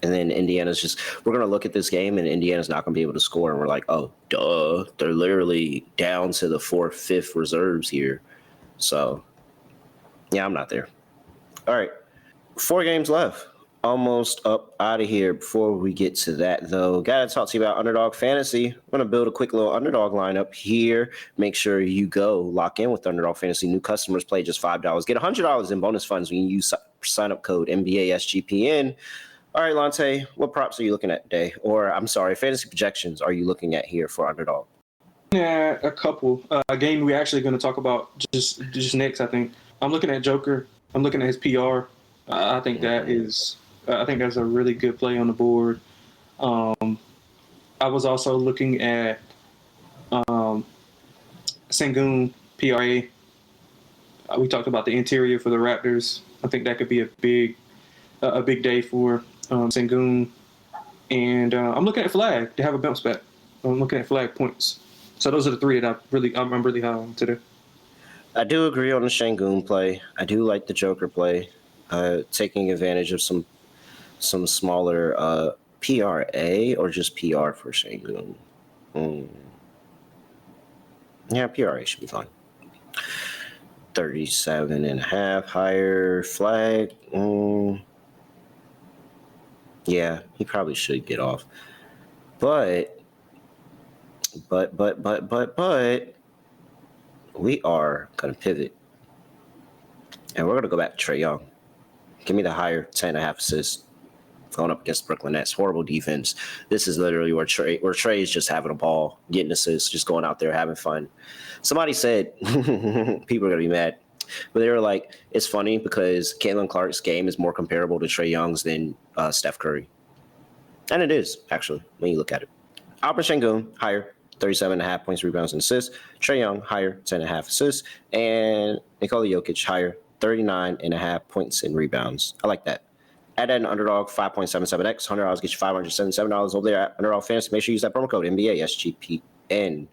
And then we're going to look at this game and Indiana's not going to be able to score. And we're like, oh, duh. They're literally down to the 4th, 5th reserves here. So, yeah, I'm not there. All right. 4 games left. Almost up out of here. Before we get to that, though, got to talk to you about Underdog Fantasy. I'm going to build a quick little Underdog lineup here. Make sure you go lock in with Underdog Fantasy. New customers play just $5. Get $100 in bonus funds when you use sign-up code NBA SGPN. All right, Lonte, what props are you looking at today? Or, I'm sorry, fantasy projections are you looking at here for Underdog? Yeah, a couple. A game we're actually going to talk about just next, I think. I'm looking at Joker. I'm looking at his PR. I think that's a really good play on the board. I was also looking at Sengun PRA. We talked about the interior for the Raptors. I think that could be a big day for Sengun. And I'm looking at Flag to have a bounce back. I'm looking at flag points. So those are the three that I'm really high on today. I do agree on the Şengün play. I do like the Joker play, taking advantage of some smaller PRA or just PR for Şengün. Yeah, PRA should be fine. 37.5 higher flag. Yeah, he probably should get off. But we are going to pivot. And we're going to go back to Trae Young. Give me the higher 10.5 assists going up against Brooklyn Nets. Horrible defense. This is literally where Trae is just having a ball, getting assists, just going out there having fun. Somebody said, people are going to be mad, but they were like, it's funny because Caitlin Clark's game is more comparable to Trae Young's than Steph Curry. And it is, actually, when you look at it. Alperen Şengün, higher, 37.5 points, rebounds, and assists. Trae Young, higher, 10.5 assists. And Nikola Jokic, higher, 39.5 points and rebounds. I like that. Add that an underdog, 5.77x. $100 gets you $577 over there at Underdog Fantasy. Make sure you use that promo code NBA SGPN.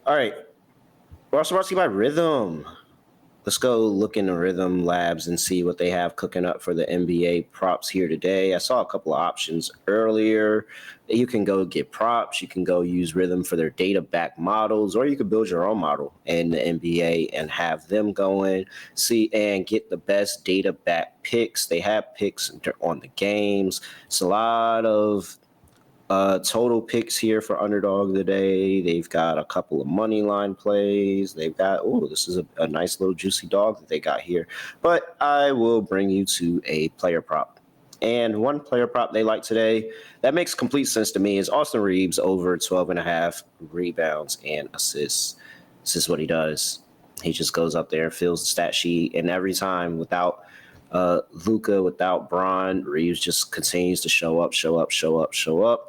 All right. We're also brought to you by Rhythm. Let's go look into Rhythm Labs and see what they have cooking up for the NBA props here today. I saw a couple of options earlier. You can go get props. You can go use Rhythm for their data-backed models, or you can build your own model in the NBA and have them going, see, and get the best data-backed picks. They have picks on the games. It's a lot of total picks here for Underdog today. They've got a couple of money line plays. They've got, this is a nice little juicy dog that they got here. But I will bring you to a player prop. And one player prop they like today that makes complete sense to me is Austin Reeves over 12.5 rebounds and assists. This is what he does. He just goes up there, fills the stat sheet, and every time without Luka, without Bron, Reeves just continues to show up.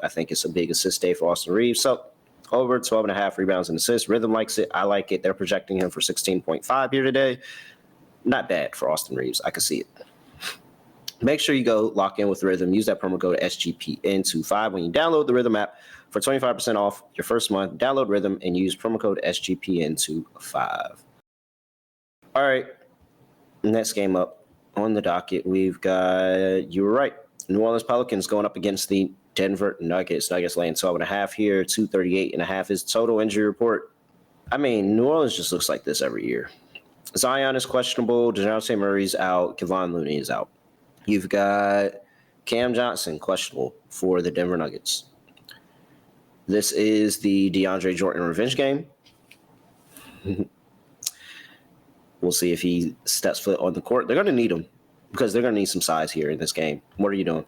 I think it's a big assist day for Austin Reeves. So over 12.5 rebounds and assists. Rhythm likes it. I like it. They're projecting him for 16.5 here today. Not bad for Austin Reeves. I can see it. Make sure you go lock in with Rhythm. Use that promo code SGPN25 when you download the Rhythm app for 25% off your first month. Download Rhythm and use promo code SGPN25. All right. Next game up. On the docket, we've got, you were right, New Orleans Pelicans going up against the Denver Nuggets. Nuggets laying 12.5 here, 238.5 is total injury report. I mean, New Orleans just looks like this every year. Zion is questionable. DeJounte Murray's out. Kevon Looney is out. You've got Cam Johnson questionable for the Denver Nuggets. This is the DeAndre Jordan revenge game. We'll see if he steps foot on the court. They're going to need him because they're going to need some size here in this game. What are you doing?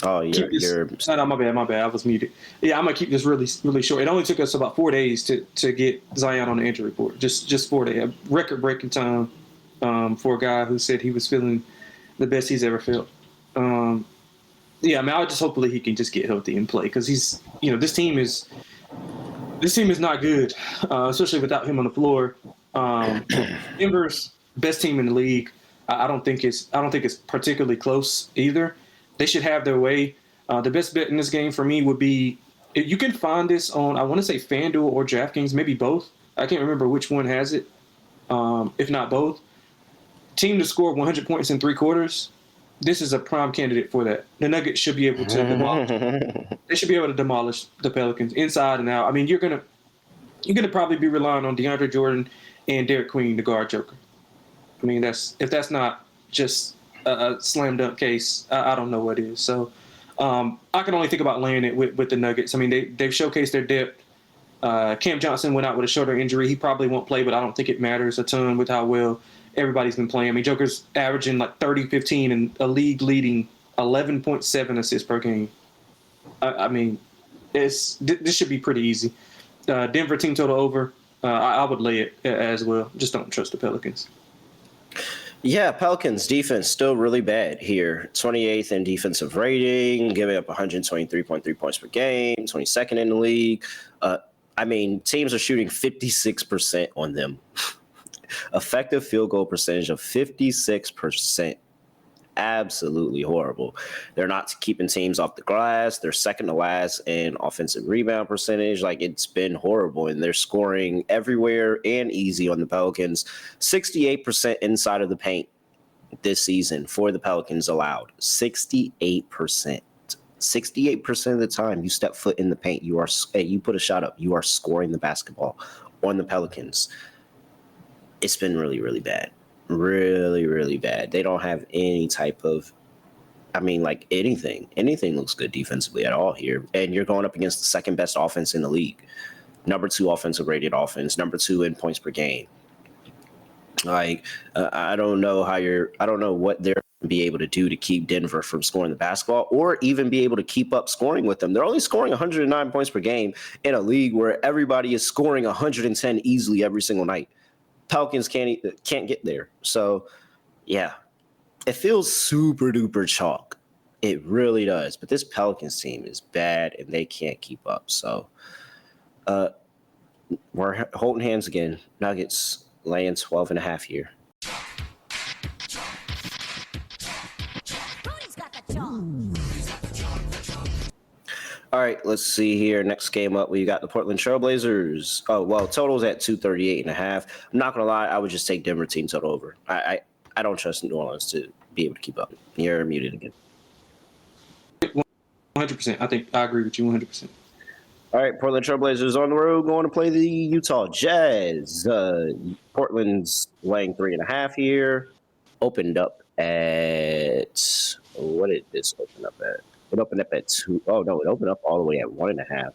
Oh, you're No, my bad. I was muted. Yeah, I'm going to keep this really, really short. It only took us about 4 days to get Zion on the injury report. Just 4 days. A record-breaking time for a guy who said he was feeling the best he's ever felt. Yeah, I mean, I just hopefully he can just get healthy and play because he's, this team is not good, especially without him on the floor. Denver's best team in the league. I don't think it's particularly close either. They should have their way. The best bet in this game for me would be, if you can find this on, I want to say FanDuel or DraftKings, maybe both. I can't remember which one has it. If not both, team to score 100 points in 3 quarters. This is a prime candidate for that. The Nuggets should be able to demolish. They should be able to demolish the Pelicans inside and out. I mean, you're gonna probably be relying on DeAndre Jordan and Derek Queen to guard Joker. I mean, if that's not just a slam dunk case, I don't know what is. So I can only think about laying it with the Nuggets. I mean, they've showcased their depth. Cam Johnson went out with a shoulder injury. He probably won't play, but I don't think it matters a ton with how well everybody's been playing. I mean, Joker's averaging like 30-15 and a league-leading 11.7 assists per game. I mean, this should be pretty easy. Denver team total over. I would lay it as well. Just don't trust the Pelicans. Yeah, Pelicans defense still really bad here. 28th in defensive rating, giving up 123.3 points per game, 22nd in the league. I mean, teams are shooting 56% on them. Effective field goal percentage of 56%. absolutely horrible. They're not keeping teams off the glass. They're second to last in offensive rebound percentage. Like, it's been horrible, and they're scoring everywhere and easy on the Pelicans. 68% inside of the paint this season for the Pelicans allowed. 68%. 68% of the time you step foot in the paint, you put a shot up, you are scoring the basketball on the Pelicans. It's been really, really bad. Really, really bad. They don't have any type of, anything. Anything looks good defensively at all here. And you're going up against the second best offense in the league. Number 2 offensive rated offense, number 2 in points per game. I don't know what they're going to be able to do to keep Denver from scoring the basketball or even be able to keep up scoring with them. They're only scoring 109 points per game in a league where everybody is scoring 110 easily every single night. Pelicans can't get there. So, yeah, it feels super duper chalk. It really does. But this Pelicans team is bad and they can't keep up. So, we're holding hands again. Nuggets laying 12.5 here. All right, let's see here. Next game up, we got the Portland Trailblazers. Oh, well, total's at 238.5. I'm not going to lie, I would just take Denver team total over. I don't trust New Orleans to be able to keep up. You're muted again. 100%. I think I agree with you 100%. All right, Portland Trailblazers on the road going to play the Utah Jazz. Portland's laying 3.5 here. Opened up at, what did this open up at? It opened up at 2. Oh, no, it opened up all the way at 1.5.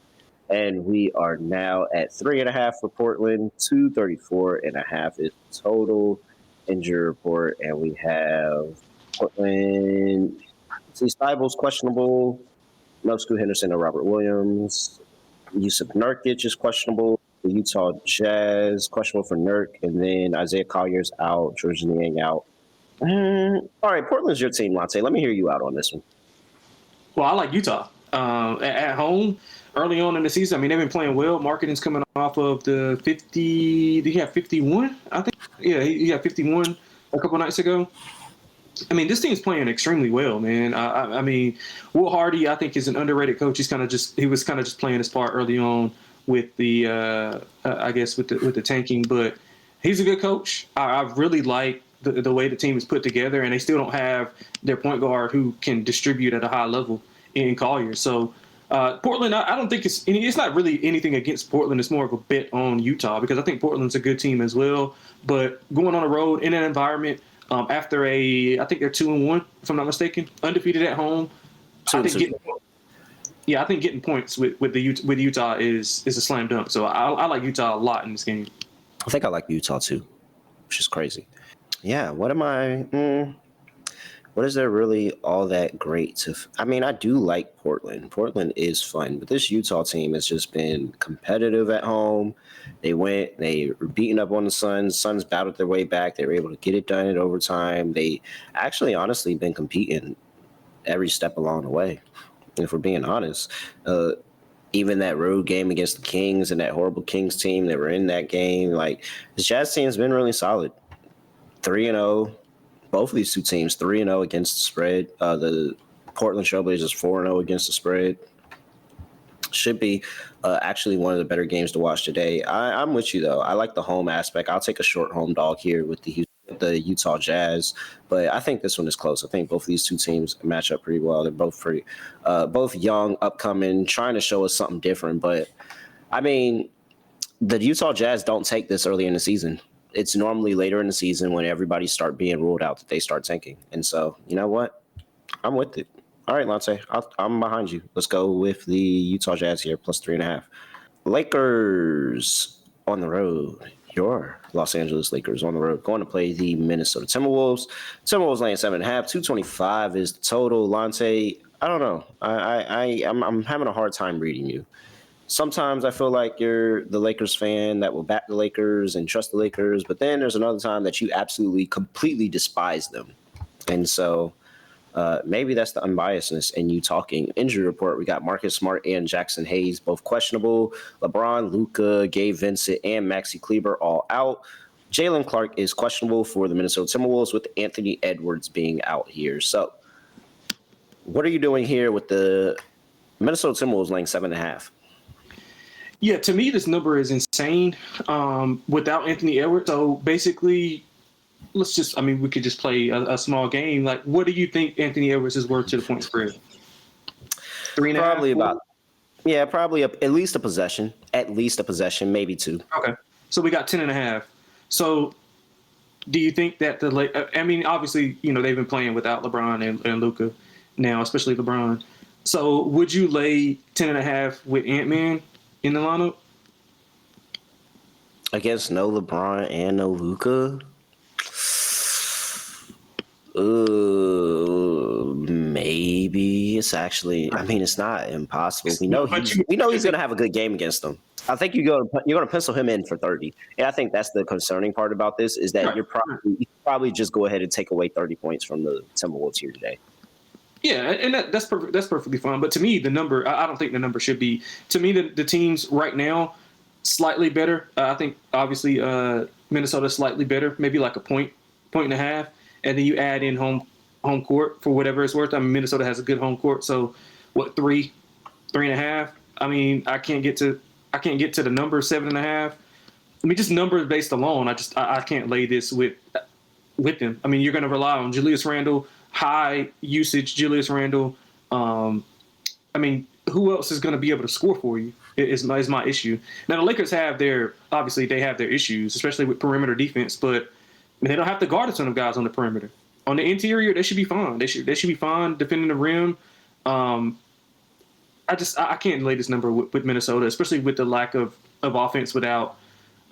And we are now at 3.5 for Portland. 234.5 is total injury report. And we have Portland. See, Stible's questionable. No Scoot Henderson or Robert Williams. Yusuf Nurkic is questionable. The Utah Jazz, questionable for Nurk. And then Isaiah Collier's out. George Niang out. All right, Portland's your team, Lonte. Let me hear you out on this one. Well, I like Utah. At home, early on in the season, I mean, they've been playing well. Marketing's coming off of the 50. Did he have 51? I think. Yeah, he had 51 a couple nights ago. I mean, this team's playing extremely well, man. I mean, Will Hardy, I think, is an underrated coach. He was kind of just playing his part early on with the, with the tanking. But he's a good coach. I really like the way the team is put together, and they still don't have their point guard who can distribute at a high level in Collier. So Portland, I don't think it's not really anything against Portland. It's more of a bet on Utah because I think Portland's a good team as well. But going on the road in an environment after I think they're 2-1, if I'm not mistaken, undefeated at home. I think getting points with Utah is a slam dunk. So I like Utah a lot in this game. I think I like Utah too, which is crazy. Yeah, what is there really all that great to... I do like Portland. Portland is fun, but this Utah team has just been competitive at home. They were beating up on the Suns. Suns battled their way back. They were able to get it done in overtime. They actually, honestly, been competing every step along the way, if we're being honest. Even that road game against the Kings and that horrible Kings team that were in that game, like, the Jazz team has been really solid. 3-0. Both of these two teams 3-0 against the spread. The Portland Trailblazers 4-0 against the spread. Should be actually one of the better games to watch today. I'm with you though. I like the home aspect. I'll take a short home dog here with the Utah Jazz, but I think this one is close. I think both of these two teams match up pretty well. They're both both young, upcoming, trying to show us something different. But I mean, the Utah Jazz don't take this early in the season. It's normally later in the season when everybody start being ruled out that they start tanking. And so, you know what? I'm with it. All right, Lonte, I'm behind you. Let's go with the Utah Jazz here, plus 3.5. Lakers on the road. Your Los Angeles Lakers on the road going to play the Minnesota Timberwolves. Timberwolves laying 7.5. 225 is the total. Lonte, I don't know. I'm having a hard time reading you. Sometimes I feel like you're the Lakers fan that will back the Lakers and trust the Lakers, but then there's another time that you absolutely, completely despise them. And so maybe that's the unbiasedness in you talking. Injury report, we got Marcus Smart and Jackson Hayes, both questionable. LeBron, Luka, Gabe Vincent, and Maxi Kleber all out. Jalen Clark is questionable for the Minnesota Timberwolves with Anthony Edwards being out here. So what are you doing here with the Minnesota Timberwolves laying 7.5? Yeah, to me, this number is insane without Anthony Edwards. So basically, we could just play a small game. Like, what do you think Anthony Edwards is worth to the point spread? 3.5? Probably probably at least a possession. At least a possession, maybe 2. Okay. So we got 10.5. So do you think that obviously, they've been playing without LeBron and Luka now, especially LeBron. So would you lay 10.5 with Ant-Man in the lineup? Against no LeBron and no Luka? Maybe. It's actually, it's not impossible. We know he's going to have a good game against them. I think you're going to pencil him in for 30. And I think that's the concerning part about this is that you probably just go ahead and take away 30 points from the Timberwolves here today. Yeah, and that's perfectly fine. But to me, the number, I don't think the number should be. To me, the teams right now, slightly better. I think, obviously, Minnesota's slightly better, maybe like a point and a half. And then you add in home court for whatever it's worth. Minnesota has a good home court. So, what, 3.5? I can't get to the number 7.5. Just numbers based alone. I can't lay this with them. You're going to rely on Julius Randle, high usage Julius Randle. Who else is going to be able to score for you? Is my issue. Now the Lakers have their issues, especially with perimeter defense, but they don't have to guard a ton of guys on the perimeter. On the interior, they should be fine. They should be fine defending the rim. I can't lay this number with Minnesota, especially with the lack of offense without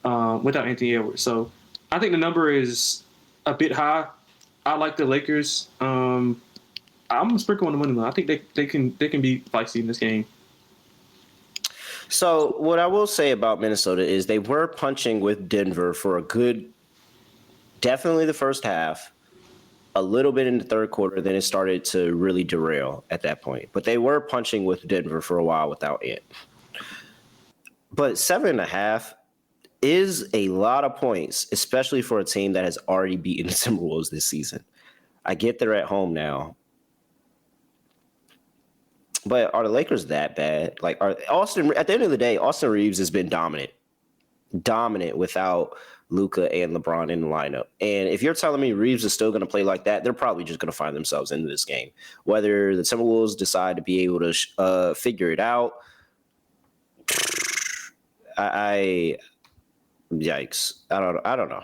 Anthony Edwards. So I think the number is a bit high. I like the Lakers. I'm gonna sprinkle on the money line. I think they can be feisty in this game. So what I will say about Minnesota is they were punching with Denver for definitely the first half, a little bit in the third quarter. Then it started to really derail at that point. But they were punching with Denver for a while without it. But 7.5 is a lot of points, especially for a team that has already beaten the Timberwolves this season. I get they're at home now. But are the Lakers that bad? At the end of the day, Austin Reeves has been dominant without Luka and LeBron in the lineup. And if you're telling me Reeves is still going to play like that, they're probably just going to find themselves into this game. Whether the Timberwolves decide to be able to figure it out, yikes. I don't know.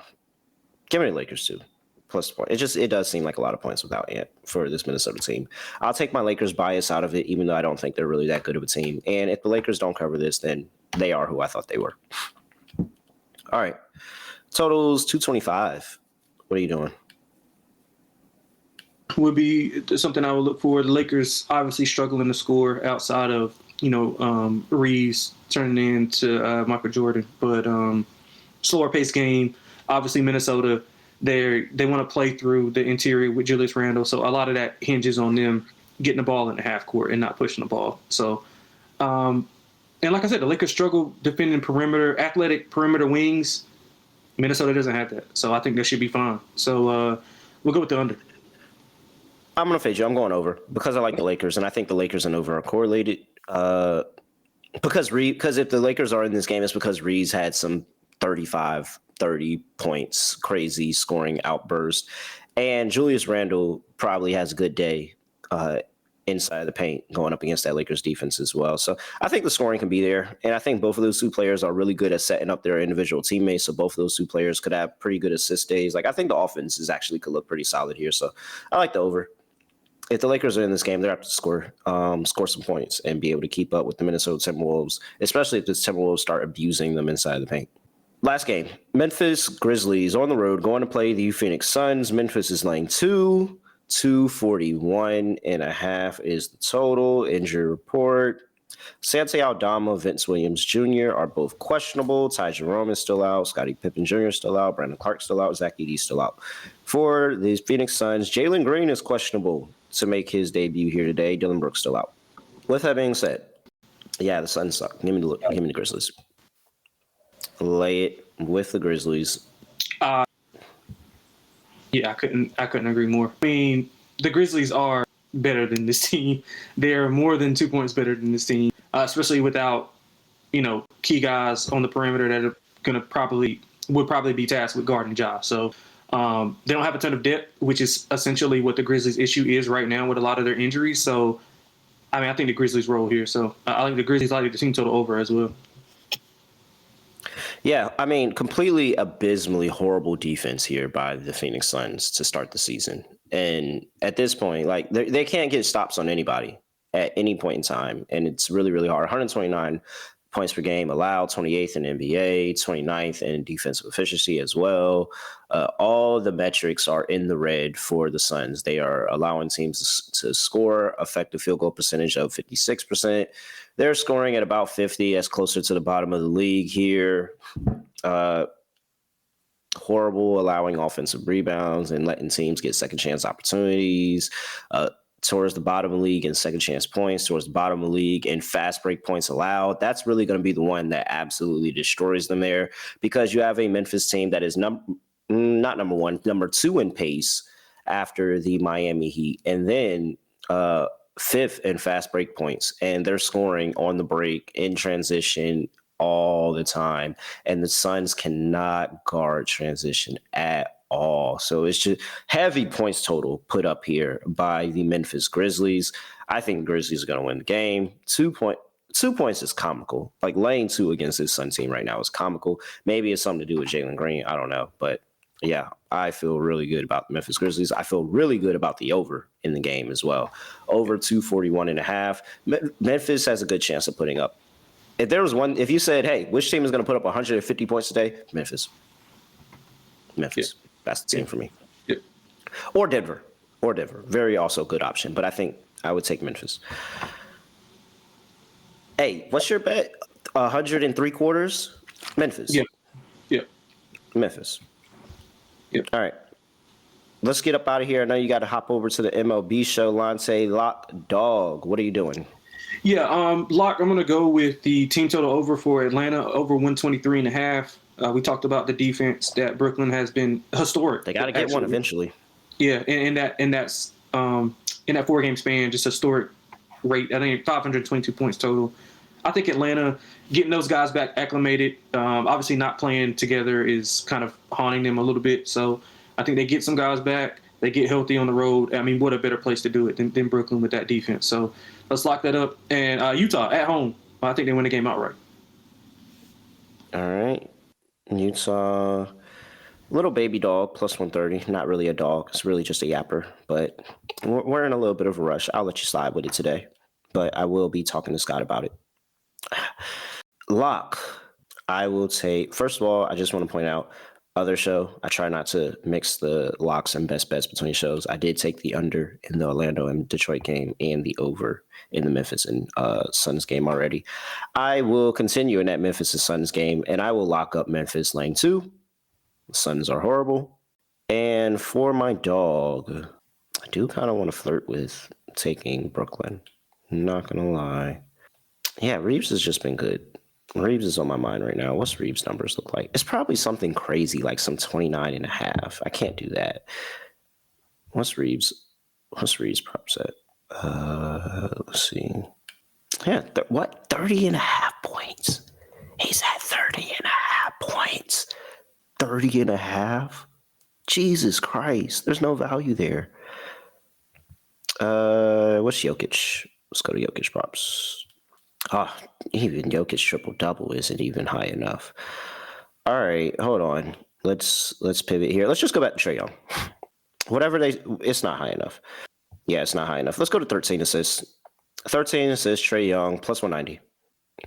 Give me the Lakers too. Plus point. It does seem like a lot of points without Ant for this Minnesota team. I'll take my Lakers bias out of it, even though I don't think they're really that good of a team. And if the Lakers don't cover this, then they are who I thought they were. All right. Totals 225. What are you doing? Would be something I would look for. The Lakers obviously struggling to score outside of, Reeves turning into Michael Jordan. But slower pace game. Obviously, Minnesota, they want to play through the interior with Julius Randle. So a lot of that hinges on them getting the ball in the half court and not pushing the ball. So, and like I said, the Lakers struggle defending athletic perimeter wings. Minnesota doesn't have that. So I think that should be fine. So we'll go with the under. I'm going to fade you. I'm going over because I like the Lakers, and I think the Lakers and over are correlated. Because if the Lakers are in this game, it's because Reeves had some 30 points, crazy scoring outburst. And Julius Randle probably has a good day inside the paint going up against that Lakers defense as well. So I think the scoring can be there. And I think both of those two players are really good at setting up their individual teammates. So both of those two players could have pretty good assist days. I think the offense could look pretty solid here. So I like the over. If the Lakers are in this game, they have to score some points and be able to keep up with the Minnesota Timberwolves, especially if the Timberwolves start abusing them inside the paint. Last game, Memphis Grizzlies on the road going to play the Phoenix Suns. Memphis is laying 241.5 is the total. Injury report. Santi Aldama, Vince Williams Jr. are both questionable. Ty Jerome is still out. Scottie Pippen Jr. is still out. Brandon Clark still out. Zach Edey still out. For the Phoenix Suns, Jalen Green is questionable to make his debut here today. Dylan Brooks still out. With that being said, yeah, the Suns suck. Give me the Grizzlies. Lay it with the Grizzlies. Yeah, I couldn't agree more. I mean, the Grizzlies are better than this team. They're more than 2 points better than this team, especially without, key guys on the perimeter that are going to would probably be tasked with guarding Ja. So they don't have a ton of depth, which is essentially what the Grizzlies' issue is right now with a lot of their injuries. So, I mean, I think the Grizzlies roll here. So I like the Grizzlies. I like the team total over as well. Yeah, I mean, completely abysmally horrible defense here by the Phoenix Suns to start the season. And at this point, like they can't get stops on anybody at any point in time. And it's really, really hard. 129 points per game allowed, 28th in NBA, 29th in defensive efficiency as well. All the metrics are in the red for the Suns. They are allowing teams to score effective field goal percentage of 56%. They're scoring at about 50. That's closer to the bottom of the league here. Horrible allowing offensive rebounds and letting teams get second chance opportunities. Towards the bottom of the league in second chance points, towards the bottom of the league in fast break points allowed. That's really going to be the one that absolutely destroys them there, because you have a Memphis team that is not number one, number two in pace after the Miami Heat, and then fifth in fast break points. And they're scoring on the break, in transition, all the time. And the Suns cannot guard transition at all. So it's just heavy points total put up here by the Memphis Grizzlies. I think the Grizzlies are going to win the game. 2 points is comical. Like laying 2 against this Sun team right now is comical. Maybe it's something to do with Jalen Green. I don't know. But yeah, I feel really good about the Memphis Grizzlies. I feel really good about the over in the game as well. Over 241.5. Memphis has a good chance of putting up. If you said, hey, which team is going to put up 150 points today? Memphis. Yeah. That's the team for me. Yeah. Or Denver. Very also good option, but I think I would take Memphis. Hey, what's your bet? 103 quarters? Memphis. Yeah. Memphis. Yeah. All right. Let's get up out of here. I know you got to hop over to the MLB show. Lonte, Lock, Dog. What are you doing? Yeah, Lock, I'm going to go with the team total over for Atlanta, over 123.5. We talked about the defense that Brooklyn has been historic. They got to get one eventually. Yeah, and that's in that 4-game span, just historic rate. I think 522 points total. I think Atlanta getting those guys back acclimated, obviously not playing together is kind of haunting them a little bit. So I think they get some guys back. They get healthy on the road. I mean, what a better place to do it than Brooklyn with that defense. So let's lock that up. And Utah at home, I think they win the game outright. All right. Utah, little baby dog, plus 130. Not really a dog. It's really just a yapper. But we're in a little bit of a rush. I'll let you slide with it today. But I will be talking to Scott about it. Lock, I will take. First of all, I just want to point out, other show, I try not to mix the locks and best bets between shows. I did take the under in the Orlando and Detroit game and the over in the Memphis and Suns game already. I will continue in that Memphis and Suns game, and I will lock up Memphis lane 2. The Suns are horrible. And for my dog, I do kind of want to flirt with taking Brooklyn. I'm not going to lie. Yeah, Reeves has just been good. Reeves is on my mind right now. What's Reeves' numbers look like? It's probably something crazy, like some 29.5. I can't do that. What's Reeves' props at? Let's see. Yeah, 30.5 points. He's at 30.5 points. 30.5? Jesus Christ. There's no value there. What's Jokic? Let's go to Jokic props. Even Jokic triple-double isn't even high enough. All right, hold on. Let's pivot here. Let's just go back to Trae Young. It's not high enough. Yeah, it's not high enough. Let's go to 13 assists. 13 assists, Trae Young, plus 190.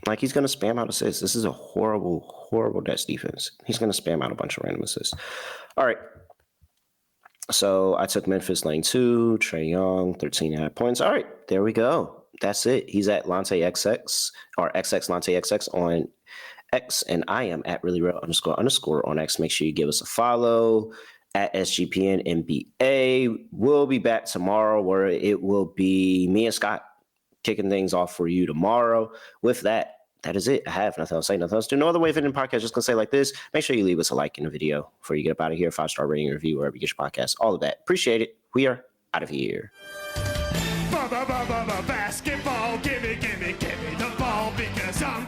Like, he's going to spam out assists. This is a horrible, horrible Nets defense. He's going to spam out a bunch of random assists. All right. So I took Memphis lane 2, Trae Young, 13.5 points. All right, there we go. That's it. He's at Lonte XX or XX Lonte XX on X, and I am at @reallyreal__ on X. Make sure you give us a follow at SGPN NBA. We'll be back tomorrow, where it will be me and Scott kicking things off for you tomorrow. With that, that is it. I have nothing else to say, nothing else to do. No other way of ending the podcast. Just going to say like this. Make sure you leave us a like in the video before you get up out of here. 5-star rating, review, wherever you get your podcast. All of that. Appreciate it. We are out of here. Basketball, gimme the ball because I'm